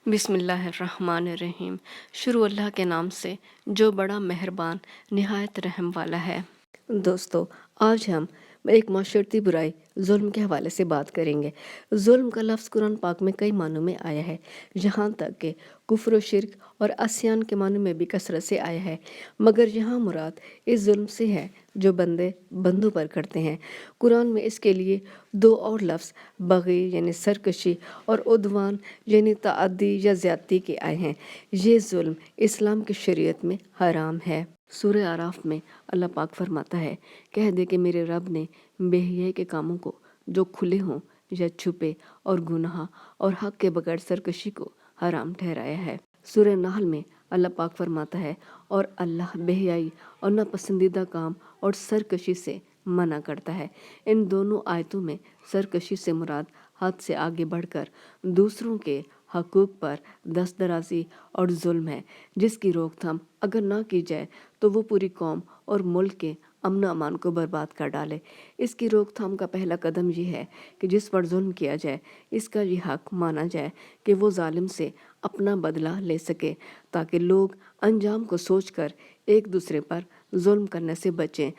بسم اللہ الرحمن الرحیم۔ شروع اللہ کے نام سے جو بڑا مہربان نہایت رحم والا ہے۔ دوستو، آج ہم ایک معاشرتی برائی ظلم کے حوالے سے بات کریں گے۔ ظلم کا لفظ قرآن پاک میں کئی معنوں میں آیا ہے، یہاں تک کہ کفر و شرک اور عصیان کے معنوں میں بھی کثرت سے آیا ہے، مگر یہاں مراد اس ظلم سے ہے جو بندے بندوں پر کرتے ہیں۔ قرآن میں اس کے لیے دو اور لفظ بغی یعنی سرکشی اور عدوان یعنی تعدی یا زیادتی کے آئے ہیں۔ یہ ظلم اسلام کی شریعت میں حرام ہے۔ سورہ اعراف میں اللہ پاک فرماتا ہے، کہہ دے کہ میرے رب نے بے حیائی کے کاموں کو جو کھلے ہوں یا چھپے اور گناہ اور حق کے بغیر سرکشی کو حرام ٹھہرایا ہے۔ سورہ نحل میں اللہ پاک فرماتا ہے، اور اللہ بے حیائی اور ناپسندیدہ کام اور سرکشی سے منع کرتا ہے۔ ان دونوں آیتوں میں سرکشی سے مراد حد سے آگے بڑھ کر دوسروں کے حقوق پر دست درازی اور ظلم ہے، جس کی روک تھام اگر نہ کی جائے تو وہ پوری قوم اور ملک کے امن و امان کو برباد کر ڈالے۔ اس کی روک تھام کا پہلا قدم یہ ہے کہ جس پر ظلم کیا جائے اس کا یہ حق مانا جائے کہ وہ ظالم سے اپنا بدلہ لے سکے، تاکہ لوگ انجام کو سوچ کر ایک دوسرے پر ظلم کرنے سے بچیں۔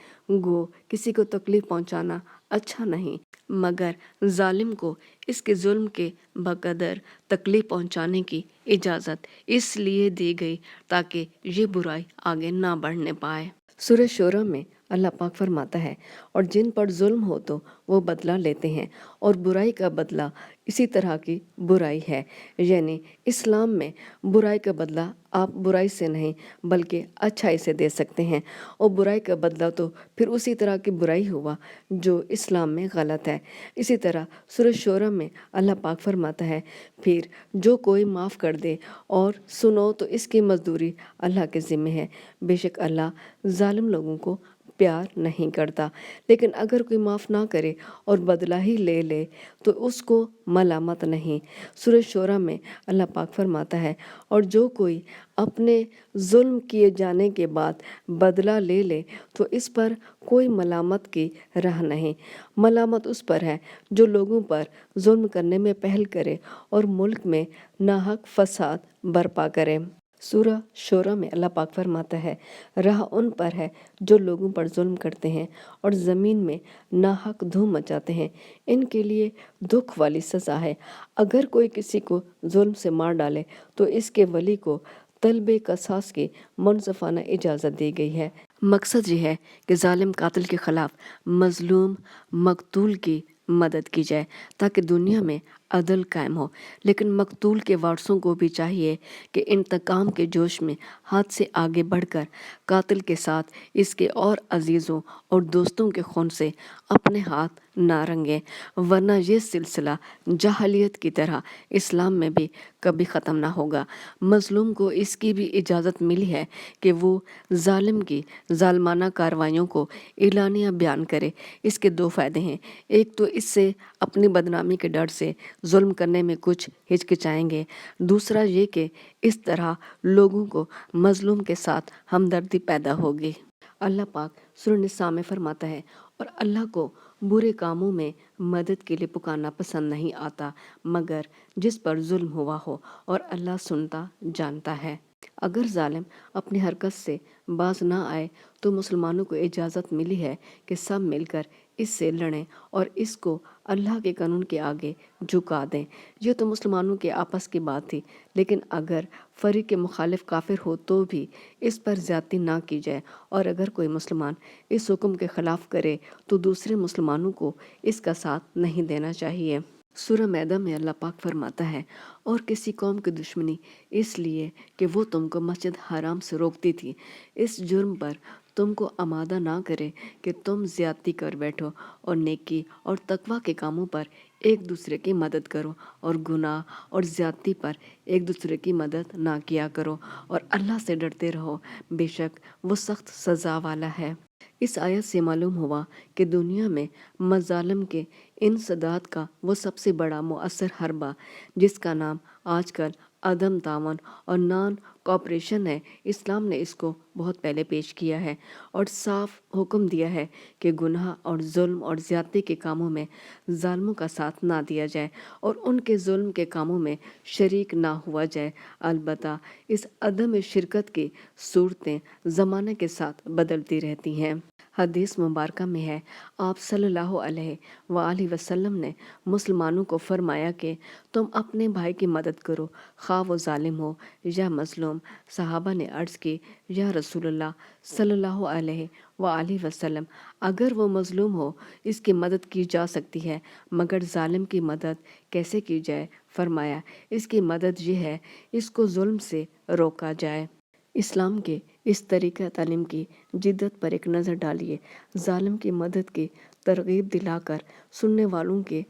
گو کسی کو تکلیف پہنچانا اچھا نہیں، مگر ظالم کو اس کے ظلم کے بقدر تکلیف پہنچانے کی اجازت اس لیے دی گئی تاکہ یہ برائی آگے نہ بڑھنے پائے۔ سورہ شورى میں اللہ پاک فرماتا ہے، اور جن پر ظلم ہو تو وہ بدلہ لیتے ہیں، اور برائی کا بدلہ اسی طرح کی برائی ہے۔ یعنی اسلام میں برائی کا بدلہ آپ برائی سے نہیں بلکہ اچھائی سے دے سکتے ہیں، اور برائی کا بدلہ تو پھر اسی طرح کی برائی ہوا جو اسلام میں غلط ہے۔ اسی طرح سورہ شورى میں اللہ پاک فرماتا ہے، پھر جو کوئی معاف کر دے اور سنو تو اس کی مزدوری اللہ کے ذمہ ہے، بے شک اللہ ظالم لوگوں کو پیار نہیں کرتا۔ لیکن اگر کوئی معاف نہ کرے اور بدلہ ہی لے لے تو اس کو ملامت نہیں۔ سورہ شورى میں اللہ پاک فرماتا ہے، اور جو کوئی اپنے ظلم کیے جانے کے بعد بدلہ لے لے تو اس پر کوئی ملامت کی راہ نہیں۔ ملامت اس پر ہے جو لوگوں پر ظلم کرنے میں پہل کرے اور ملک میں ناحق فساد برپا کرے۔ سورہ شورى میں اللہ پاک فرماتا ہے، راہ ان پر ہے جو لوگوں پر ظلم کرتے ہیں اور زمین میں ناحق دھوم مچاتے ہیں، ان کے لیے دکھ والی سزا ہے۔ اگر کوئی کسی کو ظلم سے مار ڈالے تو اس کے ولی کو طلب قصاص کی منصفانہ اجازت دی گئی ہے۔ مقصد یہ ہے کہ ظالم قاتل کے خلاف مظلوم مقتول کی مدد کی جائے تاکہ دنیا میں عدل قائم ہو، لیکن مقتول کے وارثوں کو بھی چاہیے کہ انتقام کے جوش میں حد سے آگے بڑھ کر قاتل کے ساتھ اس کے اور عزیزوں اور دوستوں کے خون سے اپنے ہاتھ نہ رنگیں، ورنہ یہ سلسلہ جاہلیت کی طرح اسلام میں بھی کبھی ختم نہ ہوگا۔ مظلوم کو اس کی بھی اجازت ملی ہے کہ وہ ظالم کی ظالمانہ کارروائیوں کو اعلانیہ بیان کرے۔ اس کے دو فائدے ہیں، ایک تو اس سے اپنی بدنامی کے ڈر سے ظلم کرنے میں کچھ ہچکچائیں گے، دوسرا یہ کہ اس طرح لوگوں کو مظلوم کے ساتھ ہمدردی پیدا ہوگی۔ اللہ پاک سورہ نساء میں فرماتا ہے، اور اللہ کو برے کاموں میں مدد کے لیے پکارنا پسند نہیں آتا مگر جس پر ظلم ہوا ہو، اور اللہ سنتا جانتا ہے۔ اگر ظالم اپنی حرکت سے باز نہ آئے تو مسلمانوں کو اجازت ملی ہے کہ سب مل کر اس سے لڑیں اور اس کو اللہ کے قانون کے آگے جھکا دیں۔ یہ تو مسلمانوں کے آپس کی بات تھی، لیکن اگر فریق مخالف کافر ہو تو بھی اس پر زیادتی نہ کی جائے، اور اگر کوئی مسلمان اس حکم کے خلاف کرے تو دوسرے مسلمانوں کو اس کا ساتھ نہیں دینا چاہیے۔ سورہ مائدہ میں اللہ پاک فرماتا ہے، اور کسی قوم کی دشمنی اس لیے کہ وہ تم کو مسجد حرام سے روکتی تھی، اس جرم پر تم کو آمادہ نہ کرے کہ تم زیادتی کر بیٹھو، اور نیکی اور تقوی کے کاموں پر ایک دوسرے کی مدد کرو، اور گناہ اور زیادتی پر ایک دوسرے کی مدد نہ کیا کرو، اور اللہ سے ڈرتے رہو، بے شک وہ سخت سزا والا ہے۔ اس آیت سے معلوم ہوا کہ دنیا میں مظالم کے انسداد کا وہ سب سے بڑا مؤثر حربہ، جس کا نام آج کل عدم تعاون اور نان کوآپریشن ہے، اسلام نے اس کو بہت پہلے پیش کیا ہے اور صاف حکم دیا ہے کہ گناہ اور ظلم اور زیادتی کے کاموں میں ظالموں کا ساتھ نہ دیا جائے اور ان کے ظلم کے کاموں میں شریک نہ ہوا جائے۔ البتہ اس عدم شرکت کی صورتیں زمانے کے ساتھ بدلتی رہتی ہیں۔ حدیث مبارکہ میں ہے، آپ صلی اللہ علیہ وآلہ وسلم نے مسلمانوں کو فرمایا کہ تم اپنے بھائی کی مدد کرو، خواہ وہ ظالم ہو یا مظلوم۔ صحابہ نے عرض کی، یا رسول اللہ صلی اللہ علیہ وآلہ وسلم، اگر وہ مظلوم ہو اس کی مدد کی جا سکتی ہے، مگر ظالم کی مدد کیسے کی جائے؟ فرمایا، اس کی مدد یہ ہے اس کو ظلم سے روکا جائے۔ اسلام کے اس طریقہ تعلیم کی جدت پر ایک نظر ڈالیے۔ ظالم کی مدد کی ترغیب دلا کر سننے والوں کے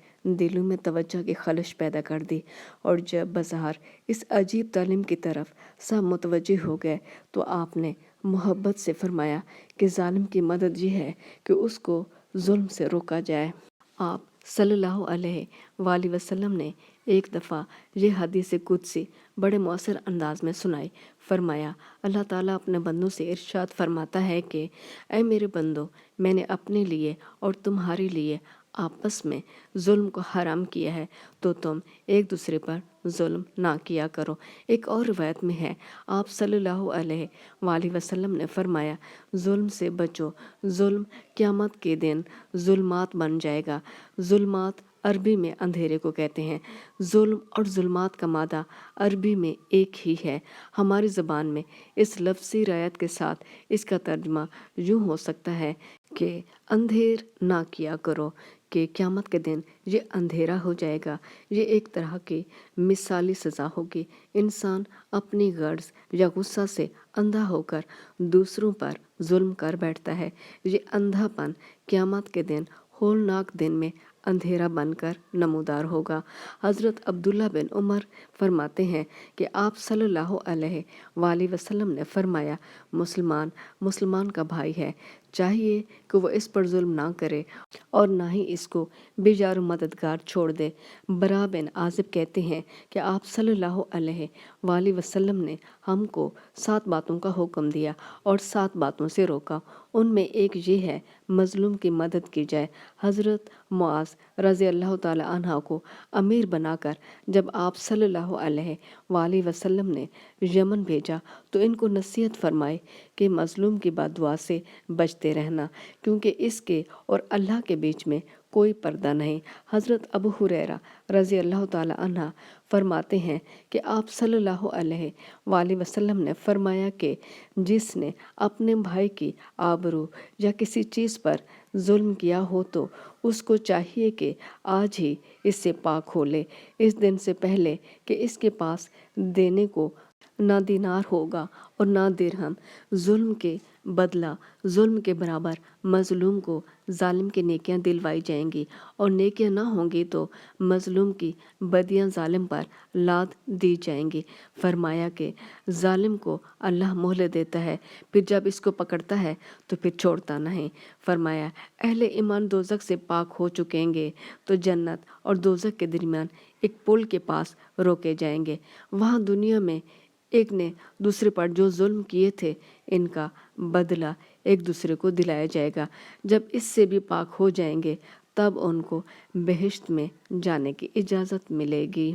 دلوں میں توجہ کی خلش پیدا کر دی، اور جب بظاہر اس عجیب تعلیم کی طرف سب متوجہ ہو گئے تو آپ نے محبت سے فرمایا کہ ظالم کی مدد یہ ہے کہ اس کو ظلم سے روکا جائے۔ آپ صلی اللہ علیہ وآلہ وسلم نے ایک دفعہ یہ حدیث قدسی بڑے مؤثر انداز میں سنائی۔ فرمایا، اللہ تعالیٰ اپنے بندوں سے ارشاد فرماتا ہے کہ اے میرے بندو، میں نے اپنے لیے اور تمہارے لیے آپس میں ظلم کو حرام کیا ہے، تو تم ایک دوسرے پر ظلم نہ کیا کرو۔ ایک اور روایت میں ہے، آپ صلی اللہ علیہ وآلہ وسلم نے فرمایا، ظلم سے بچو، ظلم قیامت کے دن ظلمات بن جائے گا۔ ظلمات عربی میں اندھیرے کو کہتے ہیں۔ ظلم اور ظلمات کا مادہ عربی میں ایک ہی ہے۔ ہماری زبان میں اس لفظی رعایت کے ساتھ اس کا ترجمہ یوں ہو سکتا ہے کہ اندھیر نہ کیا کرو، کہ قیامت کے دن یہ اندھیرا ہو جائے گا۔ یہ ایک طرح کی مثالی سزا ہوگی۔ انسان اپنی غرض یا غصہ سے اندھا ہو کر دوسروں پر ظلم کر بیٹھتا ہے۔ یہ اندھا پن قیامت کے دن ہولناک دن میں اندھیرا بن کر نمودار ہوگا۔ حضرت عبداللہ بن عمر فرماتے ہیں کہ آپ صلی اللہ علیہ وآلہ وسلم نے فرمایا، مسلمان مسلمان کا بھائی ہے، چاہیے کہ وہ اس پر ظلم نہ کرے اور نہ ہی اس کو بے یار و مددگار چھوڑ دے۔ برا بن عازب کہتے ہیں کہ آپ صلی اللہ علیہ وآلہ وسلم نے ہم کو 7 باتوں کا حکم دیا اور 7 باتوں سے روکا۔ ان میں ایک یہ ہے، مظلوم کی مدد کی جائے۔ حضرت معاذ رضی اللہ تعالی عنہ کو امیر بنا کر جب آپ صلی اللہ علیہ وآلہ وسلم نے یمن بھیجا تو ان کو نصیحت فرمائی کہ مظلوم کی بد دعا سے بچتے رہنا، کیونکہ اس کے اور اللہ کے بیچ میں کوئی پردہ نہیں۔ حضرت ابو ہریرہ رضی اللہ تعالی عنہ فرماتے ہیں کہ آپ صلی اللہ علیہ وآلہ وسلم نے فرمایا کہ جس نے اپنے بھائی کی آبرو یا کسی چیز پر ظلم کیا ہو تو اس کو چاہیے کہ آج ہی اس سے پاک ہو لے، اس دن سے پہلے کہ اس کے پاس دینے کو نہ دینار ہوگا اور نہ درہم۔ ظلم کے بدلہ ظلم کے برابر مظلوم کو ظالم کی نیکیاں دلوائی جائیں گی، اور نیکیاں نہ ہوں گی تو مظلوم کی بدیاں ظالم پر لاد دی جائیں گی۔ فرمایا کہ ظالم کو اللہ مہلت دیتا ہے، پھر جب اس کو پکڑتا ہے تو پھر چھوڑتا نہیں۔ فرمایا، اہل ایمان دوزخ سے پاک ہو چکیں گے تو جنت اور دوزخ کے درمیان ایک پل کے پاس روکے جائیں گے۔ وہاں دنیا میں ایک نے دوسرے پر جو ظلم کیے تھے ان کا بدلہ ایک دوسرے کو دلایا جائے گا۔ جب اس سے بھی پاک ہو جائیں گے تب ان کو بہشت میں جانے کی اجازت ملے گی۔